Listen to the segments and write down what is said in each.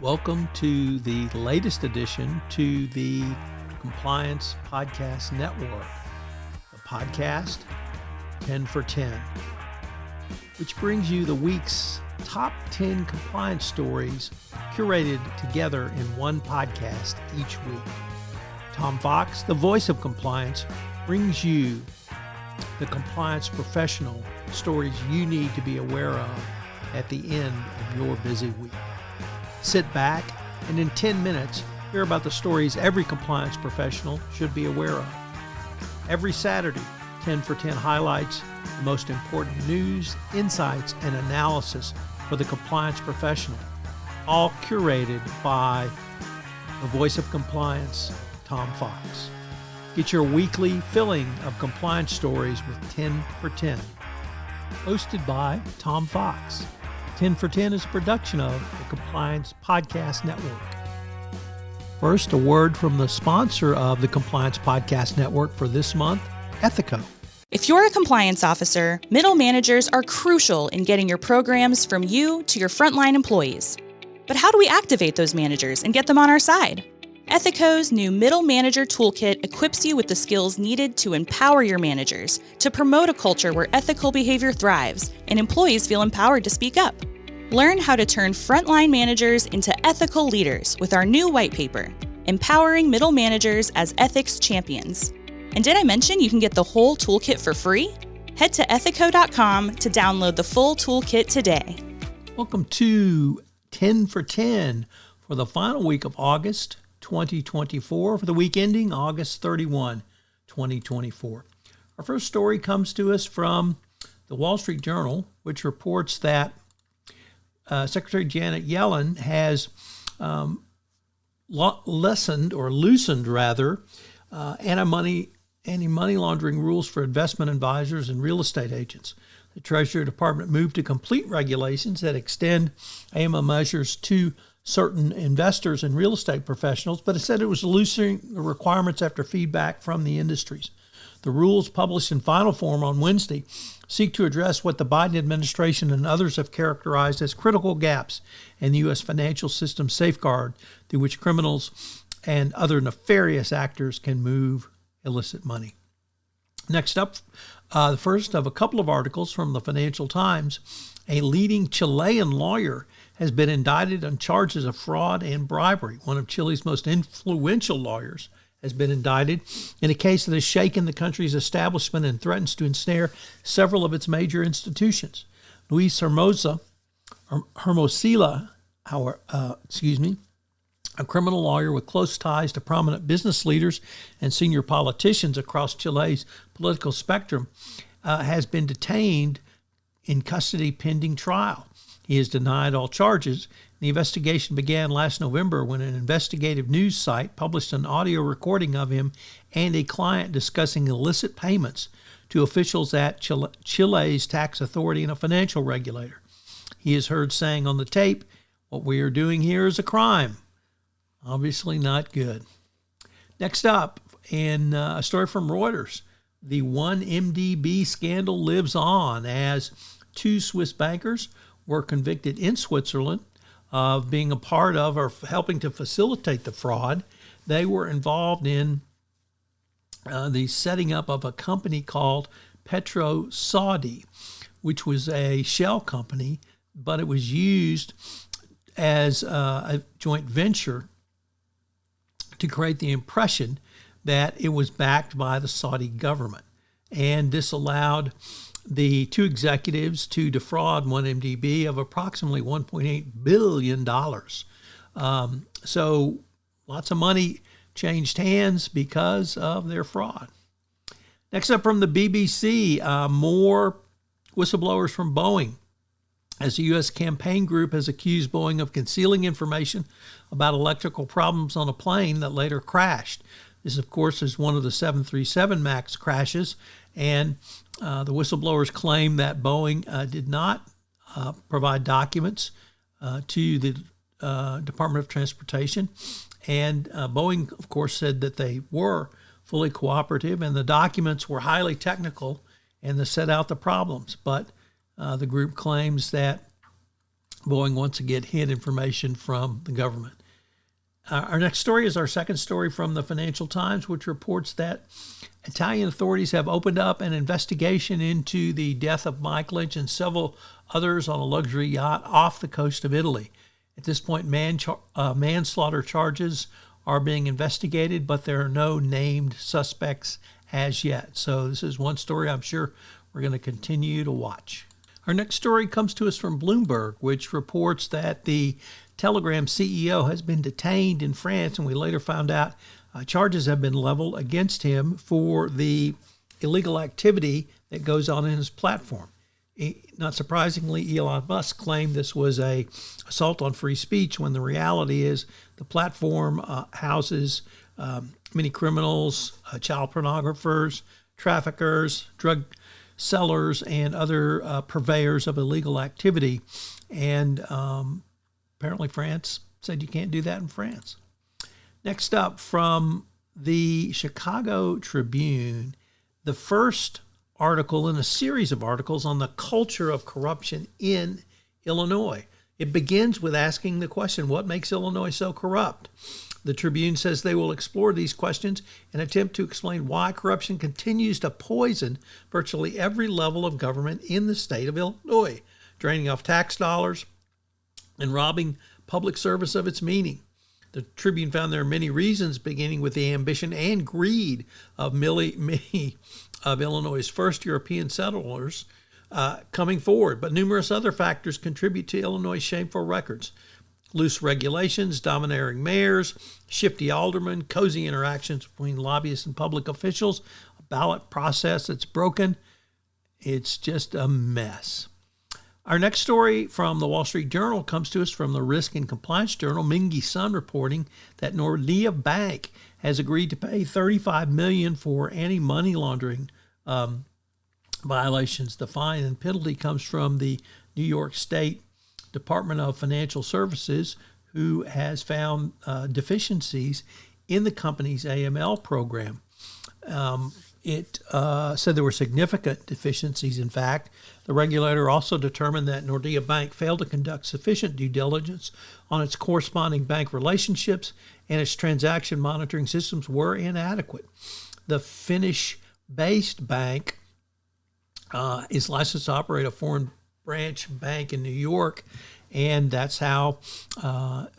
Welcome to the latest addition to the Compliance Podcast Network, the podcast 10 for 10, which brings you the week's top 10 compliance stories curated together in one podcast each week. Tom Fox, the voice of compliance, brings you the compliance professional stories you need to be aware of at the end of your busy week. Sit back and in 10 minutes, hear about the stories every compliance professional should be aware of. Every Saturday, 10 for 10 highlights the most important news, insights, and analysis for the compliance professional, all curated by the voice of compliance, Tom Fox. Get your weekly filling of compliance stories with 10 for 10. Hosted by Tom Fox. 10 for 10 is a production of the Compliance Podcast Network. First, a word from the sponsor of the Compliance Podcast Network for this month, Ethico. If you're a compliance officer, middle managers are crucial in getting your programs from you to your frontline employees. But how do we activate those managers and get them on our side? Ethico's new Middle Manager Toolkit equips you with the skills needed to empower your managers, to promote a culture where ethical behavior thrives and employees feel empowered to speak up. Learn how to turn frontline managers into ethical leaders with our new white paper, Empowering Middle Managers as Ethics Champions. And did I mention you can get the whole toolkit for free? Head to ethico.com to download the full toolkit today. Welcome to 10 for 10 for the final week of August 2024, for the week ending August 31, 2024. Our first story comes to us from the Wall Street Journal, which reports that Secretary Janet Yellen has loosened anti-money laundering rules for investment advisors and real estate agents. The Treasury Department moved to complete regulations that extend AML measures to certain investors and real estate professionals, but it said it was loosening the requirements after feedback from the industries. The rules, published in final form on Wednesday, seek to address what the Biden administration and others have characterized as critical gaps in the U.S. financial system safeguard through which criminals and other nefarious actors can move illicit money. Next up, the first of a couple of articles from the Financial Times, a leading Chilean lawyer has been indicted on charges of fraud and bribery. One of Chile's most influential lawyers has been indicted in a case that has shaken the country's establishment and threatens to ensnare several of its major institutions. Luis Hermosilla, a criminal lawyer with close ties to prominent business leaders and senior politicians across Chile's political spectrum, has been detained in custody pending trial. He has denied all charges. The investigation began last November when an investigative news site published an audio recording of him and a client discussing illicit payments to officials at Chile's tax authority and a financial regulator. He is heard saying on the tape, "What we are doing here is a crime." Obviously not good. Next up, in a story from Reuters, the 1MDB scandal lives on as two Swiss bankers were convicted in Switzerland of being a part of or helping to facilitate the fraud. They were involved in the setting up of a company called Petro Saudi, which was a shell company, but it was used as a joint venture to create the impression that it was backed by the Saudi government. And this allowed the two executives to defraud 1MDB of approximately $1.8 billion. So lots of money changed hands because of their fraud. Next up from the BBC, more whistleblowers from Boeing, as the U.S. campaign group has accused Boeing of concealing information about electrical problems on a plane that later crashed. This, of course, is one of the 737 MAX crashes, and the whistleblowers claim that Boeing did not provide documents to the Department of Transportation, and Boeing, of course, said that they were fully cooperative, and the documents were highly technical and they set out the problems. But the group claims that Boeing wants to get hid information from the government. Our next story is our second story from the Financial Times, which reports that Italian authorities have opened up an investigation into the death of Mike Lynch and several others on a luxury yacht off the coast of Italy. At this point, manslaughter charges are being investigated, but there are no named suspects as yet. So this is one story I'm sure we're going to continue to watch. Our next story comes to us from Bloomberg, which reports that the Telegram CEO has been detained in France, and we later found out charges have been leveled against him for the illegal activity that goes on in his platform. Not surprisingly, Elon Musk claimed this was an assault on free speech, when the reality is the platform houses many criminals, child pornographers, traffickers, drug sellers, and other purveyors of illegal activity. And apparently France said you can't do that in France. Next up, from the Chicago Tribune, the first article in a series of articles on the culture of corruption in Illinois. It begins with asking the question, what makes Illinois so corrupt? The Tribune says they will explore these questions and attempt to explain why corruption continues to poison virtually every level of government in the state of Illinois, draining off tax dollars and robbing public service of its meaning. The Tribune found there are many reasons, beginning with the ambition and greed of many of Illinois' first European settlers coming forward, but numerous other factors contribute to Illinois' shameful records. Loose regulations, domineering mayors, shifty aldermen, cozy interactions between lobbyists and public officials, a ballot process that's broken. It's just a mess. Our next story from the Wall Street Journal comes to us from the Risk and Compliance Journal. Mingy Sun reporting that Nordea Bank has agreed to pay $35 million for anti-money laundering violations. The fine and penalty comes from the New York State Department of Financial Services, who has found deficiencies in the company's AML program. It said there were significant deficiencies. In fact, the regulator also determined that Nordea Bank failed to conduct sufficient due diligence on its corresponding bank relationships, and its transaction monitoring systems were inadequate. The Finnish-based bank is licensed to operate a foreign branch bank in New York, and that's how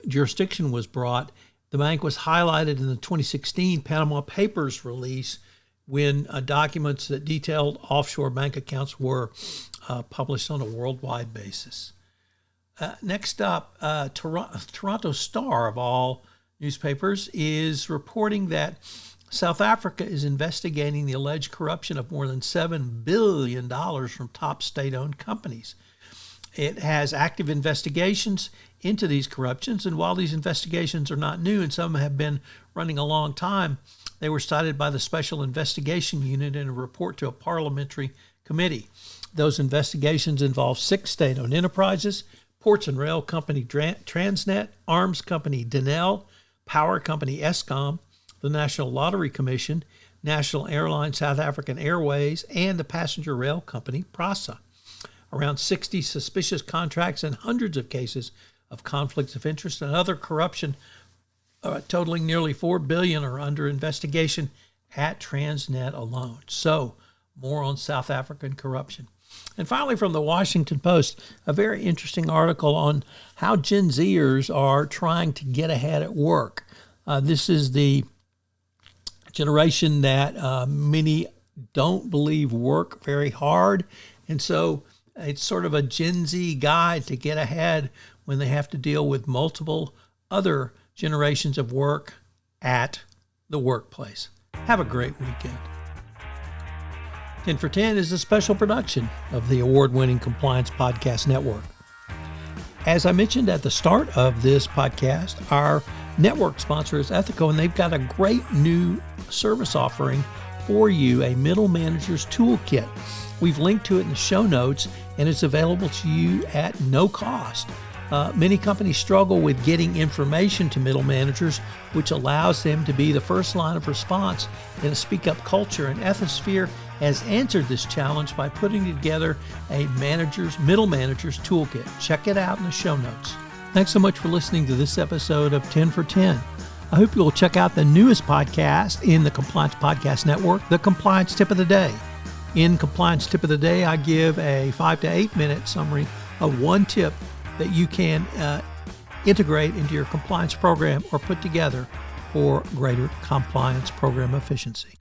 jurisdiction was brought. The bank was highlighted in the 2016 Panama Papers release when documents that detailed offshore bank accounts were published on a worldwide basis. Next up, Toronto Star, of all newspapers, is reporting that South Africa is investigating the alleged corruption of more than $7 billion from top state-owned companies. It has active investigations into these corruptions, and while these investigations are not new and some have been running a long time, they were cited by the Special Investigation Unit in a report to a parliamentary committee. Those investigations involve 6 state-owned enterprises: Ports and Rail Company Transnet, Arms Company Denel, Power Company Eskom, the National Lottery Commission, National Airlines South African Airways, and the passenger rail company PRASA. Around 60 suspicious contracts and hundreds of cases of conflicts of interest and other corruption totaling nearly $4 billion are under investigation at Transnet alone. So, more on South African corruption. And finally, from the Washington Post, a very interesting article on how Gen Zers are trying to get ahead at work. This is the generation that many don't believe work very hard, and so it's sort of a Gen Z guide to get ahead when they have to deal with multiple other generations of work at the workplace. Have a great weekend. 10 for 10 is a special production of the award-winning Compliance Podcast Network. As I mentioned at the start of this podcast, our network sponsor is Ethico, and they've got a great new service offering for you, a middle manager's toolkit. We've linked to it in the show notes, and it's available to you at no cost. Many companies struggle with getting information to middle managers, which allows them to be the first line of response in a speak-up culture. And Ethisphere has answered this challenge by putting together a middle manager's toolkit. Check it out in the show notes. Thanks so much for listening to this episode of 10 for 10. I hope you'll check out the newest podcast in the Compliance Podcast Network, the Compliance Tip of the Day. In Compliance Tip of the Day, I give a 5 to 8 minute summary of one tip that you can integrate into your compliance program or put together for greater compliance program efficiency.